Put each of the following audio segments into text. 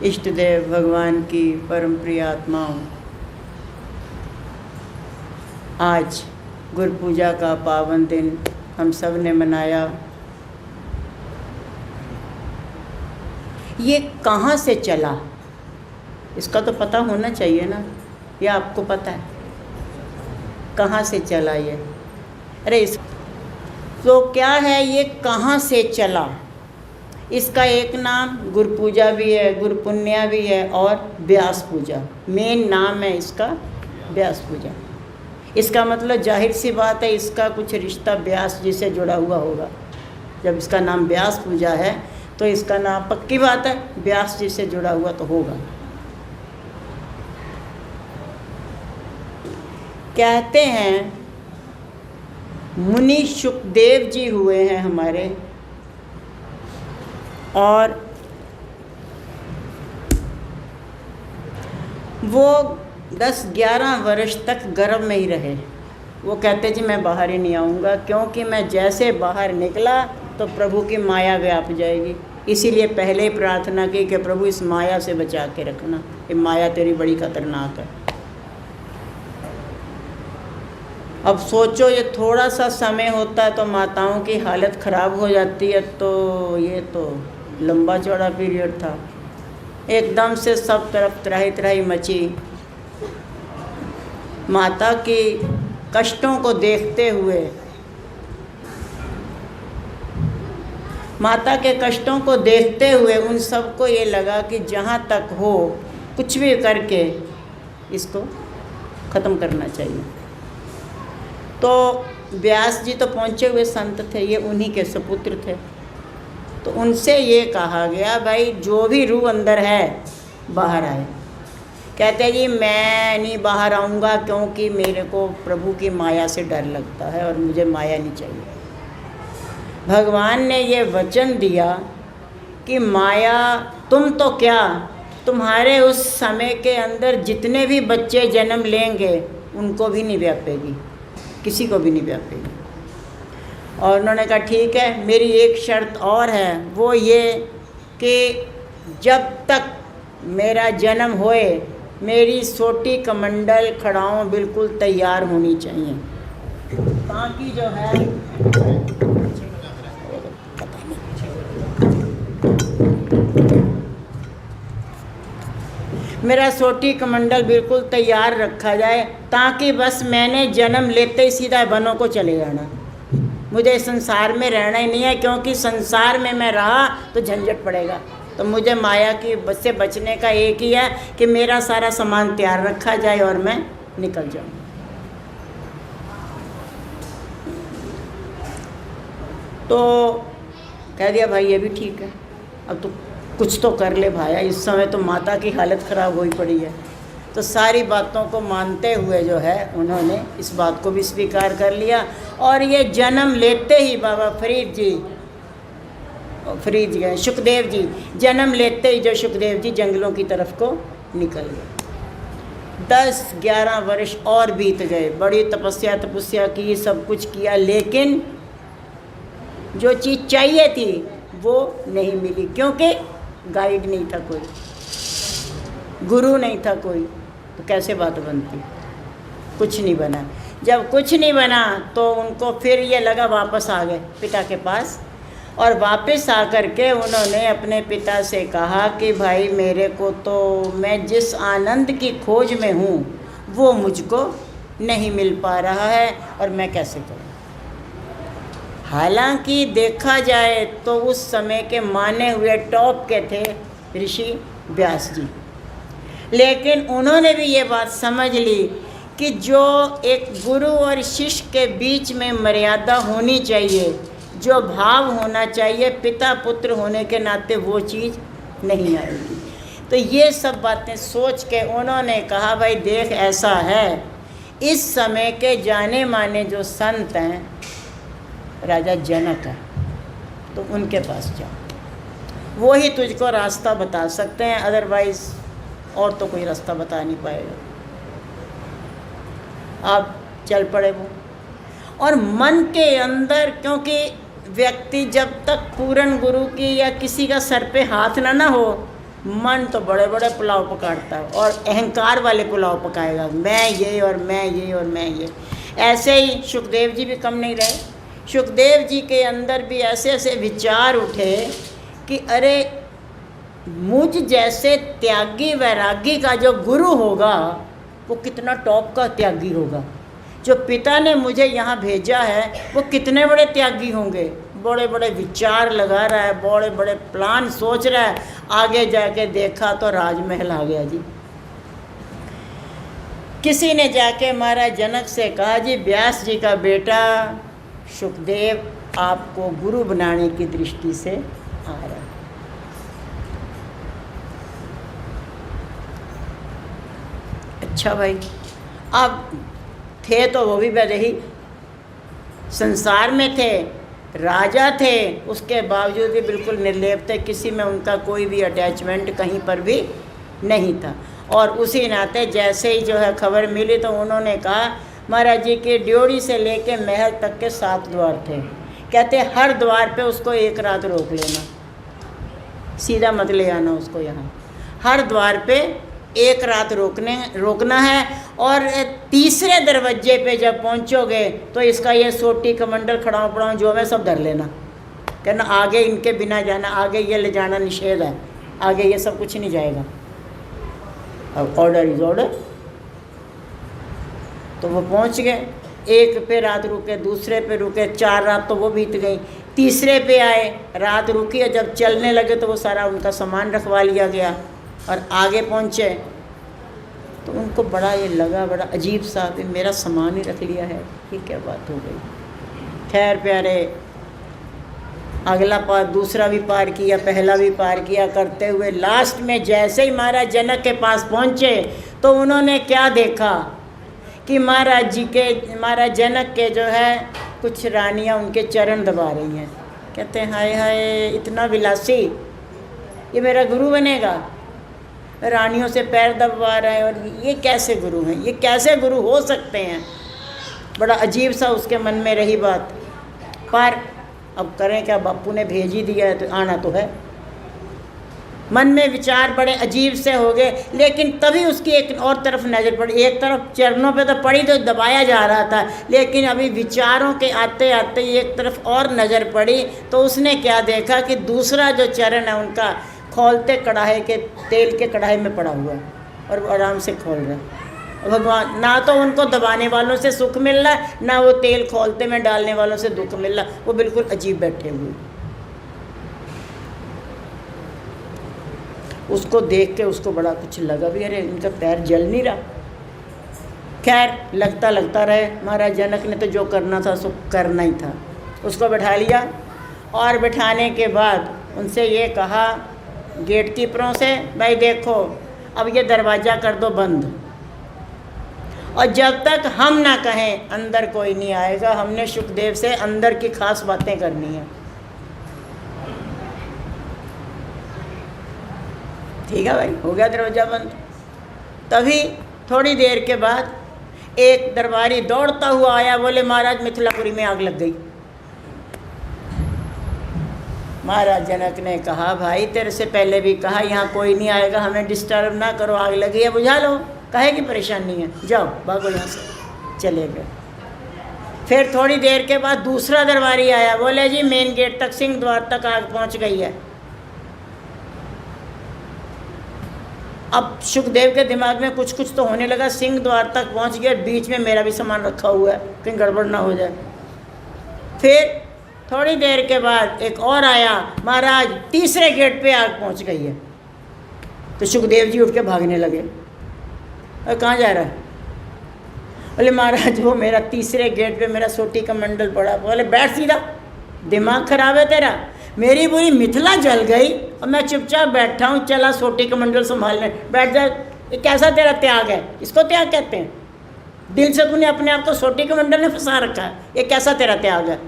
इष्ट देव भगवान की परम प्रिय आत्माओं, आज गुरु पूजा का पावन दिन हम सब ने मनाया। ये कहाँ से चला इसका तो पता होना चाहिए ना, या आपको पता है कहाँ से चला ये? अरे इस तो क्या है, ये कहाँ से चला? इसका एक नाम गुरु पूजा भी है, गुरु पुण्या भी है और व्यास पूजा। मेन नाम है इसका व्यास पूजा। इसका मतलब जाहिर सी बात है, इसका कुछ रिश्ता व्यास जी से जुड़ा हुआ होगा। जब इसका नाम व्यास पूजा है तो इसका नाम पक्की बात है व्यास जी से जुड़ा हुआ तो होगा। कहते हैं मुनि सुखदेव जी हुए हैं हमारे, और वो 10-11 वर्ष तक गर्भ में ही रहे। वो कहते जी मैं बाहर ही नहीं आऊँगा, क्योंकि मैं जैसे बाहर निकला तो प्रभु की माया व्याप जाएगी। इसीलिए पहले ही प्रार्थना की कि प्रभु इस माया से बचा के रखना, ये माया तेरी बड़ी खतरनाक है। अब सोचो, ये थोड़ा सा समय होता है तो माताओं की हालत ख़राब हो जाती है, तो ये तो लंबा चौड़ा पीरियड था। एकदम से सब तरफ त्राही त्राही मची। माता की कष्टों को देखते हुए, माता के कष्टों को देखते हुए उन सबको ये लगा कि जहाँ तक हो कुछ भी करके इसको ख़त्म करना चाहिए। तो व्यास जी तो पहुँचे हुए संत थे, ये उन्हीं के सपुत्र थे। तो उनसे ये कहा गया भाई जो भी रूह अंदर है बाहर आए। कहते जी मैं नहीं बाहर आऊँगा, क्योंकि मेरे को प्रभु की माया से डर लगता है और मुझे माया नहीं चाहिए। भगवान ने ये वचन दिया कि माया तुम तो क्या, तुम्हारे उस समय के अंदर जितने भी बच्चे जन्म लेंगे उनको भी नहीं व्यापेगी, किसी को भी नहीं व्यापेगी। और उन्होंने कहा ठीक है, मेरी एक शर्त और है, वो ये कि जब तक मेरा जन्म होए मेरी सोटी कमंडल खड़ाओं बिल्कुल तैयार होनी चाहिए, ताकि जो है मेरा सोटी कमंडल बिल्कुल तैयार रखा जाए, ताकि बस मैंने जन्म लेते ही सीधा वनों को चले जाना, मुझे संसार में रहना ही नहीं है। क्योंकि संसार में मैं रहा तो झंझट पड़ेगा। तो मुझे माया की बस से बचने का एक ही है कि मेरा सारा सामान तैयार रखा जाए और मैं निकल जाऊँ। तो कह दिया भाई ये भी ठीक है, अब तो कुछ तो कर ले भाया, इस समय तो माता की हालत ख़राब हुई पड़ी है। तो सारी बातों को मानते हुए जो है उन्होंने इस बात को भी स्वीकार कर लिया। और ये जन्म लेते ही बाबा फरीद गए सुखदेव जी, जन्म लेते ही जो सुखदेव जी जंगलों की तरफ को निकल गए। 10-11 वर्ष और बीत गए, बड़ी तपस्या की, सब कुछ किया, लेकिन जो चीज़ चाहिए थी वो नहीं मिली, क्योंकि गाइड नहीं था कोई, गुरु नहीं था कोई। तो कैसे बात बनती? कुछ नहीं बना। जब कुछ नहीं बना तो उनको फिर ये लगा, वापस आ गए पिता के पास। और वापस आकर के उन्होंने अपने पिता से कहा कि भाई मेरे को तो, मैं जिस आनंद की खोज में हूँ वो मुझको नहीं मिल पा रहा है और मैं कैसे करूँ। हालांकि देखा जाए तो उस समय के माने हुए टॉप के थे ऋषि व्यास जी, लेकिन उन्होंने भी ये बात समझ ली कि जो एक गुरु और शिष्य के बीच में मर्यादा होनी चाहिए, जो भाव होना चाहिए पिता पुत्र होने के नाते, वो चीज़ नहीं आएगी। तो ये सब बातें सोच के उन्होंने कहा भाई देख ऐसा है, इस समय के जाने माने जो संत हैं राजा जनक है, तो उनके पास जाओ, वो ही तुझको रास्ता बता सकते हैं, अदरवाइज़ और तो कोई रास्ता बता नहीं पाएगा। आप चल पड़े वो। और मन के अंदर, क्योंकि व्यक्ति जब तक पूर्ण गुरु की या किसी का सर पे हाथ ना हो मन तो बड़े बड़े पुलाव पकाता है और अहंकार वाले पुलाव पकाएगा, मैं ये और मैं ये और मैं ये। ऐसे ही सुखदेव जी भी कम नहीं रहे। सुखदेव जी के अंदर भी ऐसे ऐसे विचार उठे कि अरे मुझ जैसे त्यागी वैरागी का जो गुरु होगा वो कितना टॉप का त्यागी होगा। जो पिता ने मुझे यहाँ भेजा है वो कितने बड़े त्यागी होंगे। बड़े बड़े विचार लगा रहा है, बड़े बड़े प्लान सोच रहा है। आगे जाके देखा तो राजमहल आ गया जी। किसी ने जाके महाराज जनक से कहा, जी व्यास जी का बेटा सुखदेव आपको गुरु बनाने की दृष्टि से आ रहा है। अच्छा भाई, अब थे तो वो भी वैसे ही संसार में थे, राजा थे, उसके बावजूद भी बिल्कुल निर्लेप थे, किसी में उनका कोई भी अटैचमेंट कहीं पर भी नहीं था। और उसी नाते जैसे ही जो है खबर मिली तो उन्होंने कहा, महाराज जी की ड्योढ़ी से लेके महल तक के 7 द्वार थे, कहते हर द्वार पे उसको एक रात रोक लेना, सीधा मत ले आना उसको यहाँ, हर द्वार पे एक रात रोकना है। और तीसरे दरवाजे पे जब पहुँचोगे तो इसका ये सोटी कमंडल खड़ाऊँ पड़ाऊँ जो है सब धर लेना, कहना आगे इनके बिना जाना, आगे ये ले जाना निषेध है, आगे ये सब कुछ नहीं जाएगा। अब ऑर्डर इज ऑर्डर। तो वो पहुंच गए, एक पे रात रुके, दूसरे पे रुके, 4 रात तो वो बीत गई, तीसरे पे आए, रात रुकी और जब चलने लगे तो वो सारा उनका सामान रखवा लिया गया और आगे पहुंचे तो उनको बड़ा ये लगा, बड़ा अजीब सा, भी मेरा सामान ही रख लिया है, ये क्या बात हो गई। खैर प्यारे, अगला पार, दूसरा भी पार किया, पहला भी पार किया करते हुए लास्ट में जैसे ही महाराज जनक के पास पहुँचे तो उन्होंने क्या देखा कि महाराज जनक के जो है कुछ रानियां उनके चरण दबा रही हैं। कहते हैं हाय हाय, इतना विलासी, ये मेरा गुरु बनेगा, रानियों से पैर दबवा रहे हैं, और ये कैसे गुरु हैं, ये कैसे गुरु हो सकते हैं। बड़ा अजीब सा उसके मन में रही बात। पर अब करें क्या, बापू ने भेज ही दिया है तो आना तो है। मन में विचार बड़े अजीब से हो गए, लेकिन तभी उसकी एक और तरफ नज़र पड़ी। एक तरफ चरणों पे तो पड़ी तो दबाया जा रहा था, लेकिन अभी विचारों के आते आते एक तरफ और नज़र पड़ी तो उसने क्या देखा कि दूसरा जो चरण है उनका खोलते कढ़ाई के तेल के कढ़ाई में पड़ा हुआ और वो आराम से खोल रहा है। भगवान, ना तो उनको दबाने वालों से सुख मिल रहा है, ना वो तेल खोलते में डालने वालों से दुख मिल रहा, वो बिल्कुल अजीब बैठे हुए। उसको देख के उसको बड़ा कुछ लगा भी, अरे इनका पैर जल नहीं रहा। खैर लगता रहे, महाराज जनक ने तो जो करना था सो करना ही था। उसको बैठा लिया और बैठाने के बाद उनसे ये कहा गेट कीपरों से, भाई देखो अब ये दरवाज़ा कर दो बंद, और जब तक हम ना कहें अंदर कोई नहीं आएगा। हमने सुखदेव से अंदर की खास बातें करनी है। ठीक है भाई, हो गया दरवाज़ा बंद। तभी थोड़ी देर के बाद एक दरबारी दौड़ता हुआ आया, बोले महाराज मिथिलापुरी में आग लग गई। महाराज जनक ने कहा भाई तेरे से पहले भी कहा यहाँ कोई नहीं आएगा, हमें डिस्टर्ब ना करो, आग लगी है बुझा लो, काहे की परेशानी है, जाओ भागो यहाँ से। चले गए। फिर थोड़ी देर के बाद दूसरा दरबारी आया, बोले जी मेन गेट तक सिंह द्वार तक आग पहुँच गई है। अब सुखदेव के दिमाग में कुछ तो होने लगा, सिंह द्वार तक पहुँच गया, बीच में मेरा भी सामान रखा हुआ है, कहीं गड़बड़ ना हो जाए। फिर थोड़ी देर के बाद एक और आया, महाराज तीसरे गेट पे आग पहुंच गई है। तो सुखदेव जी उठ के भागने लगे। और कहाँ जा रहा है? बोले महाराज वो मेरा तीसरे गेट पे मेरा सोटी का मंडल पड़ा। बोले बैठ सीधा, दिमाग खराब है तेरा, मेरी पूरी मिथिला जल गई और मैं चुपचाप बैठा हूँ, चला सोटी का मंडल संभालने, बैठ जा। ये कैसा तेरा त्याग है? इसको त्याग कहते हैं? दिल से तूने अपने आप को सोटी के मंडल में फंसा रखा है, ये कैसा तेरा त्याग है?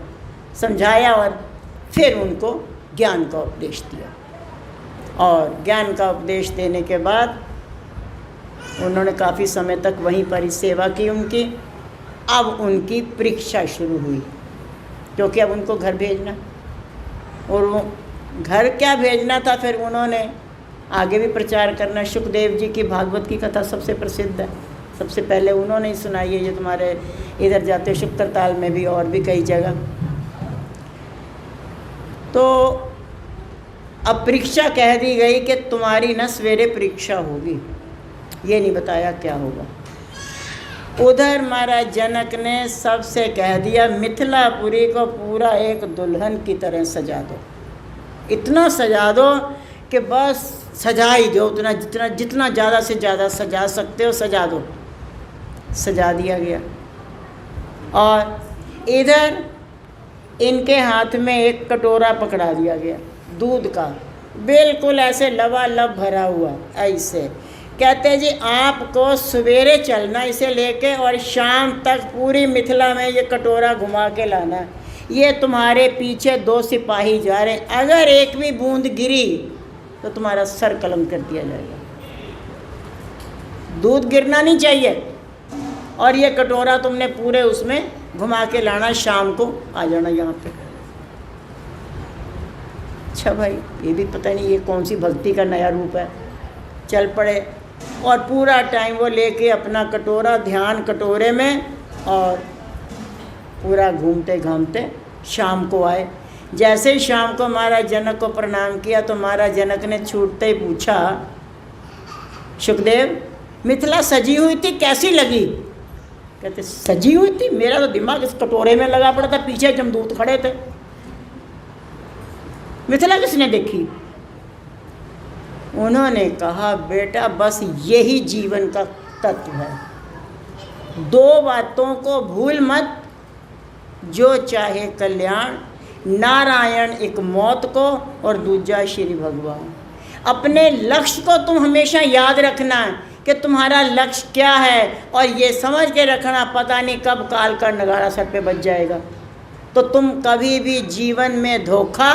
समझाया और फिर उनको ज्ञान का उपदेश दिया। और ज्ञान का उपदेश देने के बाद उन्होंने काफ़ी समय तक वहीं पर ही सेवा की उनकी। अब उनकी परीक्षा शुरू हुई, क्योंकि अब उनको घर भेजना, और वो घर क्या भेजना था, फिर उन्होंने आगे भी प्रचार करना। सुखदेव जी की भागवत की कथा सबसे प्रसिद्ध है, सबसे पहले उन्होंने ही सुनाई है। ये तुम्हारे इधर जाते शुक्रताल में भी और भी कई जगह। तो अब परीक्षा कह दी गई कि तुम्हारी न सवेरे परीक्षा होगी, ये नहीं बताया क्या होगा। उधर महाराज जनक ने सबसे कह दिया मिथिलापुरी को पूरा एक दुल्हन की तरह सजा दो, इतना सजा दो कि बस सजा ही दो, उतना जितना ज़्यादा से ज़्यादा सजा सकते हो सजा दो। सजा दिया गया। और इधर इनके हाथ में एक कटोरा पकड़ा दिया गया दूध का, बिल्कुल ऐसे लबालब भरा हुआ। ऐसे कहते हैं जी आपको सवेरे चलना इसे लेके और शाम तक पूरी मिथिला में ये कटोरा घुमा के लाना। ये तुम्हारे पीछे 2 सिपाही जा रहे हैं, अगर एक भी बूंद गिरी तो तुम्हारा सर कलम कर दिया जाएगा। दूध गिरना नहीं चाहिए और ये कटोरा तुमने पूरे उसमें घुमा के लाना, शाम को आ जाना यहाँ पे। अच्छा भाई, ये भी पता नहीं ये कौन सी भक्ति का नया रूप है। चल पड़े और पूरा टाइम वो लेके अपना कटोरा, ध्यान कटोरे में, और पूरा घूमते घामते शाम को आए। जैसे ही शाम को महाराज जनक को प्रणाम किया तो महाराज जनक ने छूटते ही पूछा, सुखदेव मिथिला सजी हुई थी कैसी लगी? कहते सजी हुई थी, मेरा तो दिमाग इस कटोरे में लगा पड़ा था, पीछे जमदूत खड़े थे, मिथिला किसने देखी? उन्होंने कहा बेटा बस यही जीवन का तत्व है, 2 बातों को भूल मत, जो चाहे कल्याण, नारायण एक मौत को और दूजा श्री भगवान। अपने लक्ष्य को तुम हमेशा याद रखना कि तुम्हारा लक्ष्य क्या है, और ये समझ के रखना पता नहीं कब काल का नगाड़ा सर पे बज जाएगा, तो तुम कभी भी जीवन में धोखा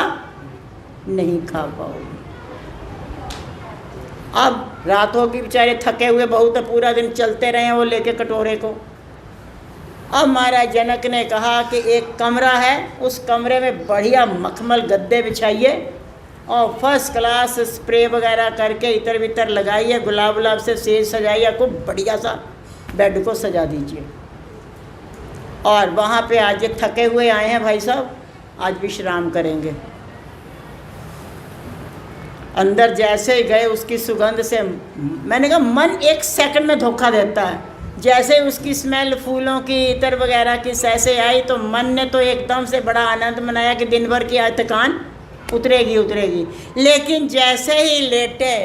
नहीं खा पाओगे। अब रात होगी, बेचारे थके हुए बहुत, पूरा दिन चलते रहे वो लेके कटोरे को। अब महाराज जनक ने कहा कि एक कमरा है, उस कमरे में बढ़िया मखमल गद्दे बिछाइए और फर्स्ट क्लास स्प्रे वगैरह करके इतर बितर लगाइए, गुलाब गुलाब से सेज सजाइए, खूब बढ़िया सा बेड को सजा दीजिए। और वहाँ पे आज ये थके हुए आए हैं भाई साहब, आज विश्राम करेंगे। अंदर जैसे ही गए उसकी सुगंध से, मैंने कहा मन 1 सेकंड में धोखा देता है। जैसे उसकी स्मेल फूलों की, इतर वगैरह की ऐसे आई तो मन ने तो एकदम से बड़ा आनंद मनाया कि दिन भर की आज थकान उतरेगी। लेकिन जैसे ही लेटे,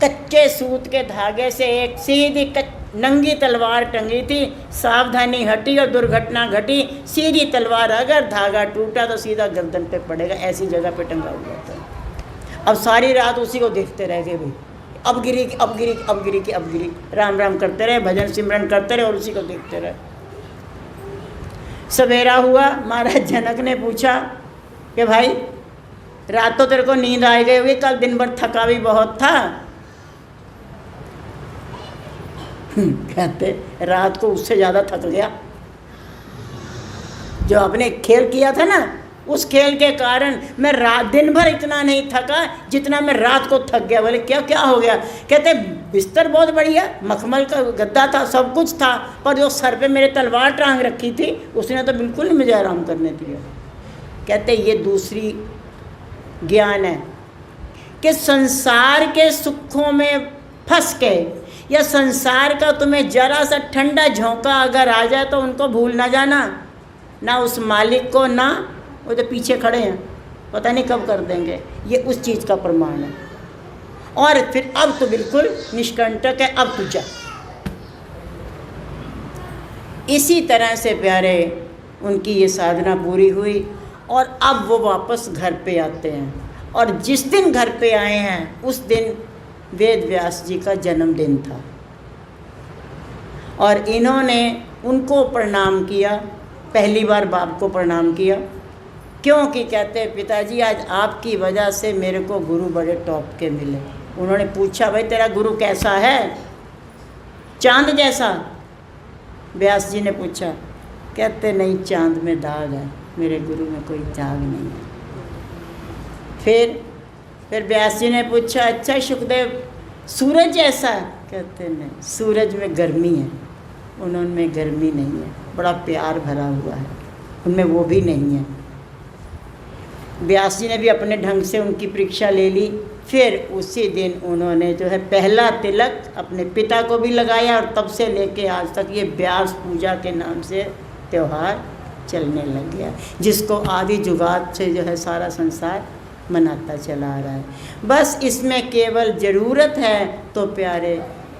कच्चे सूत के धागे से एक सीधी नंगी तलवार टंगी थी, सावधानी हटी और दुर्घटना घटी। सीधी तलवार, अगर धागा टूटा तो सीधा गर्दन पे पड़ेगा, ऐसी जगह पे टंगा हुआ था। अब सारी रात उसी को देखते रह गए भाई, अब गिरी, राम राम करते रहे, भजन सिमरन करते रहे और उसी को देखते रहे। सवेरा हुआ, महाराज जनक ने पूछा कि भाई रात तो तेरे को नींद आ गई होगी, कल दिन भर थका भी बहुत था। कहते रात को उससे ज़्यादा थक गया, जो आपने खेल किया था ना, उस खेल के कारण मैं रात दिन भर इतना नहीं थका जितना मैं रात को थक गया। बोले क्या हो गया? कहते बिस्तर बहुत बढ़िया, मखमल का गद्दा था, सब कुछ था, पर जो सर पे मेरे तलवार टांग रखी थी उसने तो बिल्कुल नहीं मुझे आराम करने दिया। कहते ये दूसरी ज्ञान है कि संसार के सुखों में फंस के, या संसार का तुम्हें जरा सा ठंडा झोंका अगर आ जाए तो उनको भूल ना जाना, ना उस मालिक को, ना वो जो पीछे खड़े हैं पता नहीं कब कर देंगे। ये उस चीज़ का प्रमाण है। और फिर अब तो बिल्कुल निष्कंटक है, अब तो जा। इसी तरह से प्यारे उनकी ये साधना पूरी हुई और अब वो वापस घर पे आते हैं। और जिस दिन घर पे आए हैं उस दिन वेद व्यास जी का जन्मदिन था और इन्होंने उनको प्रणाम किया, पहली बार बाप को प्रणाम किया, क्योंकि कहते पिताजी आज आपकी वजह से मेरे को गुरु बड़े टॉप के मिले। उन्होंने पूछा भाई तेरा गुरु कैसा है? चांद जैसा? व्यास जी ने पूछा। कहते नहीं, चांद में दाग है, मेरे गुरु में कोई दाग नहीं है। फिर फिर व्यास जी ने पूछा, अच्छा सुखदेव सूरज जैसा? कहते नहीं, सूरज में गर्मी है, उनमें गर्मी नहीं है, बड़ा प्यार भरा हुआ है, उनमें वो भी नहीं है। व्यास जी ने भी अपने ढंग से उनकी परीक्षा ले ली। फिर उसी दिन उन्होंने जो है पहला तिलक अपने पिता को भी लगाया, और तब से लेके आज तक ये व्यास पूजा के नाम से त्यौहार चलने लग गया, जिसको आदि जुगात से जो है सारा संसार मनाता चला आ रहा है। बस इसमें केवल ज़रूरत है तो प्यारे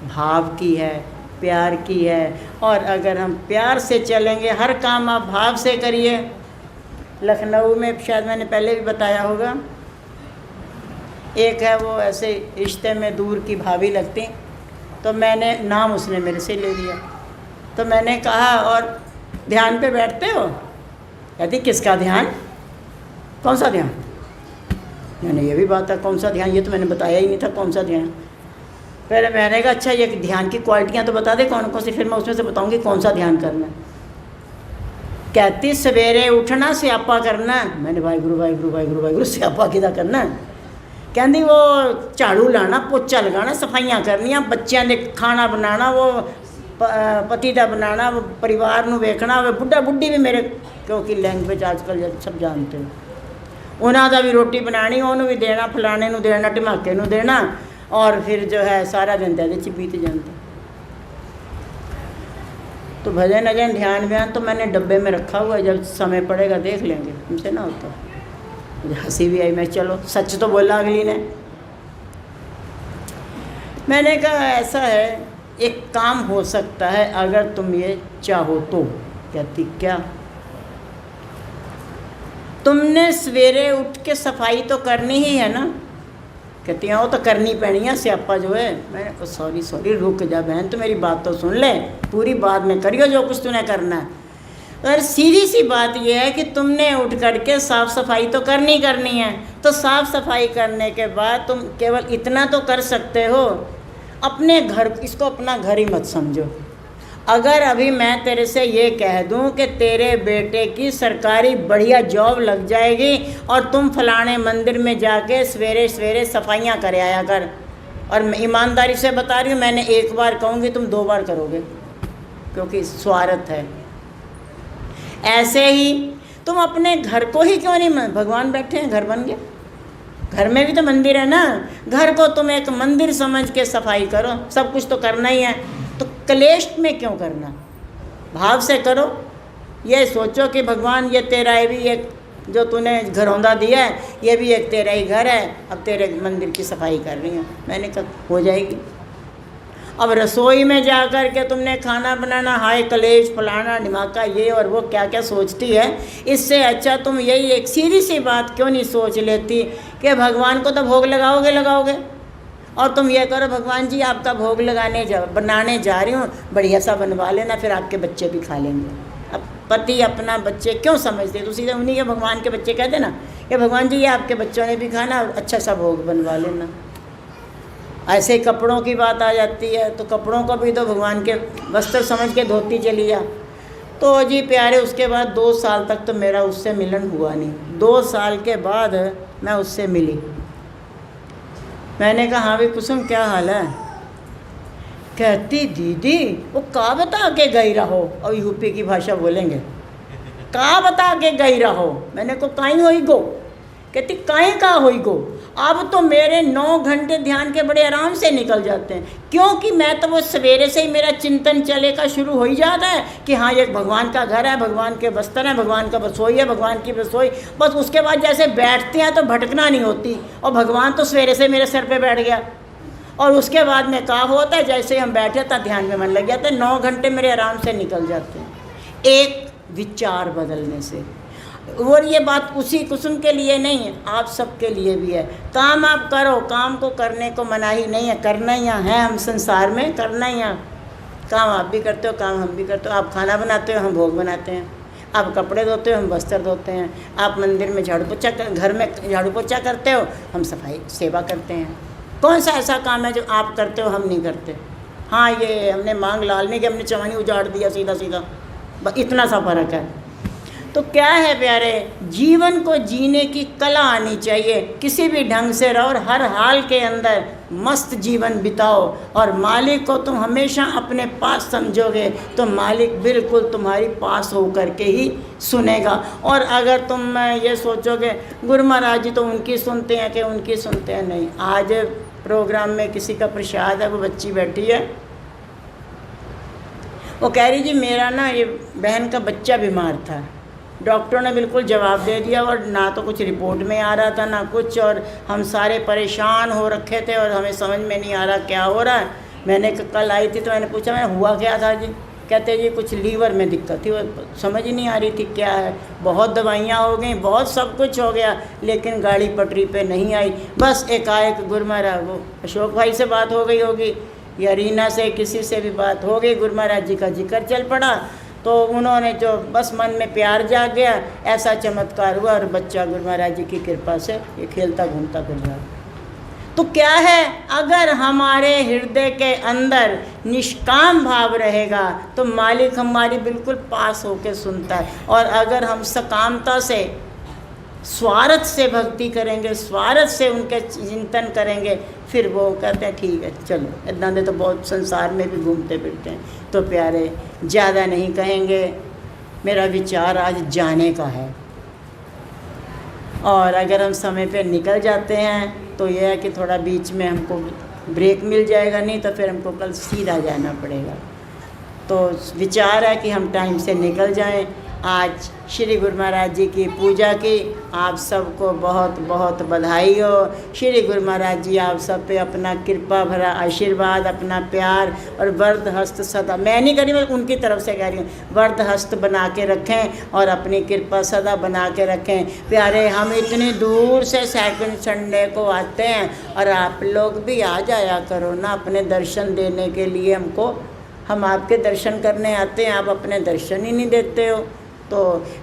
भाव की है, प्यार की है। और अगर हम प्यार से चलेंगे, हर काम आप भाव से करिए। लखनऊ में शायद मैंने पहले भी बताया होगा, एक है वो ऐसे रिश्ते में दूर की भाभी लगती, तो मैंने नाम उसने मेरे से ले लिया। तो मैंने कहा, और ध्यान पे बैठते हो? कहती किसका ध्यान? कौन सा ध्यान? मैंने ये भी बात है, कौन सा ध्यान? ये तो मैंने बताया ही नहीं था कौन सा ध्यान। फिर मैंने कहा अच्छा ये ध्यान की क्वालिटियाँ तो बता दे कौन कौन सी, फिर मैं उसमें से बताऊँगी कौन सा ध्यान करना है। कहती सवेरे उठना, स्यापा करना। मैंने वाहिगुरु वाहिगुरु वाहिगुरु वाहिगुरु, स्यापा किदा करना? कहती वो झाड़ू लाना, पोचा लगाना, सफाइयाँ करनिया, बच्चों ने खाना बनाना, वो पति का बनाना, वो परिवार ਨੂੰ ਵੇਖਣਾ, वो बुढ़ा बुढ़ी भी मेरे, क्योंकि लैंग्वेज आजकल सब जानते हो, उन्हों का भी रोटी बनानी, उन्होंने भी देना, फलाने ਨੂੰ देना, ढमाके ਨੂੰ देना, और फिर जो है सारा दिन दे बीत जाता। तो भजन अजन ध्यान व्यान तो मैंने डब्बे में रखा हुआ है, जब समय पड़ेगा देख लेंगे, हमसे ना होता। मुझे हंसी भी आई, मैं चलो सच तो बोला अगली ने। मैंने कहा ऐसा है, एक काम हो सकता है अगर तुम ये चाहो तो। कहती क्या? तुमने सवेरे उठ के सफाई तो करनी ही है ना? कहती हैं वो तो करनी पैनी है, स्यापा जो है। मैंने कहा सॉरी रुक जा बहन, तो मेरी बात तो सुन ले, पूरी बात में करियो जो कुछ तूने करना है। और सीधी सी बात यह है कि तुमने उठ करके साफ़ सफाई तो करनी है, तो साफ़ सफाई करने के बाद तुम केवल इतना तो कर सकते हो, अपने घर, इसको अपना घर ही मत समझो। अगर अभी मैं तेरे से ये कह दूं कि तेरे बेटे की सरकारी बढ़िया जॉब लग जाएगी और तुम फलाने मंदिर में जाके सवेरे सवेरे सफाइयाँ कर आया कर, और मैं ईमानदारी से बता रही हूँ, मैंने एक बार कहूँगी तुम 2 बार करोगे, क्योंकि स्वार्थ है। ऐसे ही तुम अपने घर को ही क्यों नहीं, भगवान बैठे हैं, घर बन गए, घर में भी तो मंदिर है ना, घर को तुम एक मंदिर समझ के सफाई करो, सब कुछ तो करना ही है, तो क्लेश में क्यों करना, भाव से करो। ये सोचो कि भगवान ये तेरा है भी एक जो तूने घरौंदा दिया है, ये भी एक तेरा ही घर है, अब तेरे मंदिर की सफाई कर रही हूँ। मैंने कहा हो जाएगी। अब रसोई में जा कर के तुमने खाना बनाना, हाय कलेश फलाना ढिमाका ये और वो क्या क्या सोचती है, इससे अच्छा तुम यही एक सीधी सी बात क्यों नहीं सोच लेती कि भगवान को तो भोग लगाओगे, और तुम ये करो भगवान जी आपका भोग बनाने जा रही हूँ, बढ़िया सा बनवा लेना, फिर आपके बच्चे भी खा लेंगे। अब पति अपना बच्चे क्यों समझते, तो सीधे उन्हीं के भगवान के बच्चे कहते ना कि भगवान जी ये आपके बच्चों ने भी खाना, अच्छा सा भोग बनवा लेना। ऐसे ही कपड़ों की बात आ जाती है, तो कपड़ों को भी तो भगवान के वस्त्र समझ के धोती चली जा। तो जी प्यारे, उसके बाद 2 साल तक तो मेरा उससे मिलन हुआ नहीं। 2 साल के बाद मैं उससे मिली। मैंने कहा हाँ भाई कुसुम क्या हाल है? कहती दीदी वो का बता के गई रहो, और यूपी की भाषा बोलेंगे, का बता के गई रहो। मैंने को काई होई गो? कहती काई का होई गो, अब तो मेरे 9 घंटे ध्यान के बड़े आराम से निकल जाते हैं, क्योंकि मैं तो वो सवेरे से ही मेरा चिंतन चले का शुरू हो ही जाता है कि हाँ ये भगवान का घर है, भगवान के बस्तर है, भगवान का रसोई है, भगवान की रसोई। बस उसके बाद जैसे बैठते हैं तो भटकना नहीं होती, और भगवान तो सवेरे से मेरे सर पे बैठ गया। और उसके बाद में क्या होता है, जैसे हम बैठे था ध्यान में मन लग जाता है, 9 घंटे मेरे आराम से निकल जाते हैं एक विचार बदलने से। और ये बात उसी कुसुम के लिए नहीं है, आप सबके लिए भी है। काम आप करो, काम को करने को मनाही नहीं है, करना ही है हम संसार में, करना ही है। काम आप भी करते हो, काम हम भी करते हो। आप खाना बनाते हो, हम भोग बनाते हैं। आप कपड़े धोते हो, हम वस्त्र धोते हैं। आप मंदिर में झाड़ू पोछा घर में झाड़ू पोछा करते हो, हम सफाई सेवा करते हैं। कौन सा ऐसा काम है जो आप करते हो हम नहीं करते? हाँ ये हमने मांग लाल नहीं कि हमने चवानी उजाड़ दिया सीधा सीधा, इतना सा फ़र्क है। तो क्या है प्यारे, जीवन को जीने की कला आनी चाहिए। किसी भी ढंग से रहो और हर हाल के अंदर मस्त जीवन बिताओ, और मालिक को तुम हमेशा अपने पास समझोगे तो मालिक बिल्कुल तुम्हारी पास होकर के ही सुनेगा। और अगर तुम ये सोचोगे गुरु महाराज जी तो उनकी सुनते हैं कि उनकी सुनते हैं, नहीं। आज प्रोग्राम में किसी का प्रसाद है, वो बच्ची बैठी है, वो कह रही जी मेरा ना ये बहन का बच्चा बीमार था, डॉक्टरों ने बिल्कुल जवाब दे दिया और ना तो कुछ रिपोर्ट में आ रहा था ना कुछ, और हम सारे परेशान हो रखे थे और हमें समझ में नहीं आ रहा क्या हो रहा है। मैंने कल आई थी तो मैंने पूछा मैं हुआ क्या था जी, कहते जी कुछ लीवर में दिक्कत थी, वो समझ ही नहीं आ रही थी क्या है। बहुत दवाइयाँ हो गई, बहुत सब कुछ हो गया, लेकिन गाड़ी पटरी पे नहीं आई। बस एकाएक गुरु महाराज, वो अशोक भाई से बात हो गई होगी या रीना से, किसी से भी बात हो गई, गुरु महाराज जी का जिक्र चल पड़ा, तो उन्होंने जो बस मन में प्यार जाग गया, ऐसा चमत्कार हुआ और बच्चा गुरु महाराज जी की कृपा से ये खेलता घूमता फिर रहा। तो क्या है, अगर हमारे हृदय के अंदर निष्काम भाव रहेगा तो मालिक हमारी बिल्कुल पास होकर सुनता है। और अगर हम सकामता से, स्वार्थ से भक्ति करेंगे, स्वार्थ से उनके चिंतन करेंगे, फिर वो कहते हैं ठीक है चलो, इतना दे तो बहुत संसार में भी घूमते फिरते हैं। तो प्यारे ज़्यादा नहीं कहेंगे, मेरा विचार आज जाने का है, और अगर हम समय पे निकल जाते हैं तो यह है कि थोड़ा बीच में हमको ब्रेक मिल जाएगा, नहीं तो फिर हमको कल सीधा जाना पड़ेगा। तो विचार है कि हम टाइम से निकल जाएं। आज श्री गुरु महाराज जी की पूजा की, आप सबको बहुत बहुत बधाई हो। श्री गुरु महाराज जी आप सब पे अपना कृपा भरा आशीर्वाद, अपना प्यार और वर्ध हस्त सदा, मैं नहीं करी, मैं उनकी तरफ से कह रही हूँ, वर्ध हस्त बना के रखें और अपनी कृपा सदा बना के रखें। प्यारे हम इतनी दूर से सेकंड संडे को आते हैं, और आप लोग भी आ जाया करो ना अपने दर्शन देने के लिए हमको। हम आपके दर्शन करने आते हैं, आप अपने दर्शन ही नहीं देते हो। तो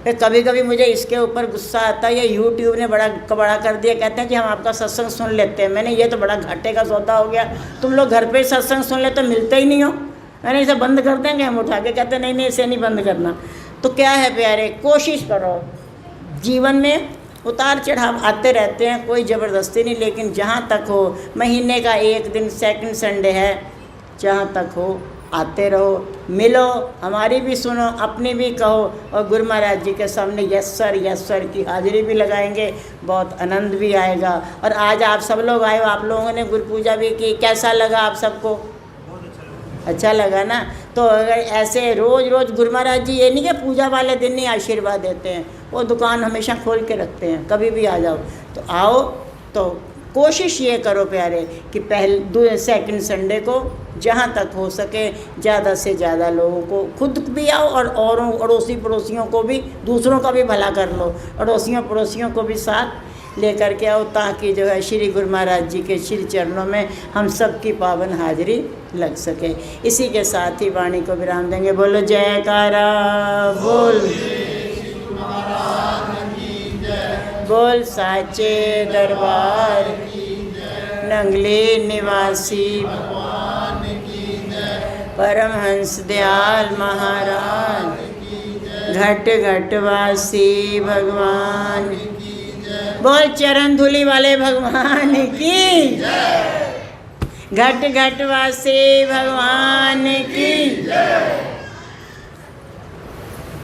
कभी कभी मुझे इसके ऊपर गुस्सा आता है, ये यूट्यूब ने बड़ा कबड़ा कर दिया, कहते हैं कि हम आपका सत्संग सुन लेते हैं। मैंने ये तो बड़ा घाटे का सौदा हो गया, तुम लोग घर पे सत्संग सुन लेते तो मिलते ही नहीं हो। मैंने इसे बंद कर देंगे हम उठा के, कहते नहीं नहीं इसे नहीं बंद करना। तो क्या है प्यारे, कोशिश करो, जीवन में उतार चढ़ाव आते रहते हैं, कोई ज़बरदस्ती नहीं, लेकिन जहाँ तक हो, महीने का एक दिन सेकंड संडे है, जहाँ तक हो आते रहो, मिलो, हमारी भी सुनो, अपनी भी कहो, और गुरु महाराज जी के सामने यस सर की हाजिरी भी लगाएंगे, बहुत आनंद भी आएगा। और आज आप सब लोग आए हो, आप लोगों ने गुरु पूजा भी की, कैसा लगा आप सबको? अच्छा लगा ना। तो अगर ऐसे रोज़ रोज़ गुरु महाराज जी, ये नहीं कि पूजा वाले दिन नहीं आशीर्वाद देते हैं, वो दुकान हमेशा खोल के रखते हैं, कभी भी आ जाओ। तो आओ, तो कोशिश ये करो प्यारे कि पहले सेकंड संडे को जहाँ तक हो सके ज़्यादा से ज़्यादा लोगों को, खुद भी आओ और औरों अड़ोसी पड़ोसियों को भी, दूसरों का भी भला कर लो, अड़ोसियों पड़ोसियों को भी साथ लेकर के आओ, ताकि जो है श्री गुरु महाराज जी के श्री चरणों में हम सब की पावन हाजिरी लग सके। इसी के साथ ही वाणी को विराम देंगे। बोलो जयकारा बोल, बोल साचे दरबार नंगले निवासी परमहंस दयाल महाराज घट घटवासी भगवान, बोल चरण धूलि वाले भगवान की, घट घटवासी भगवान की।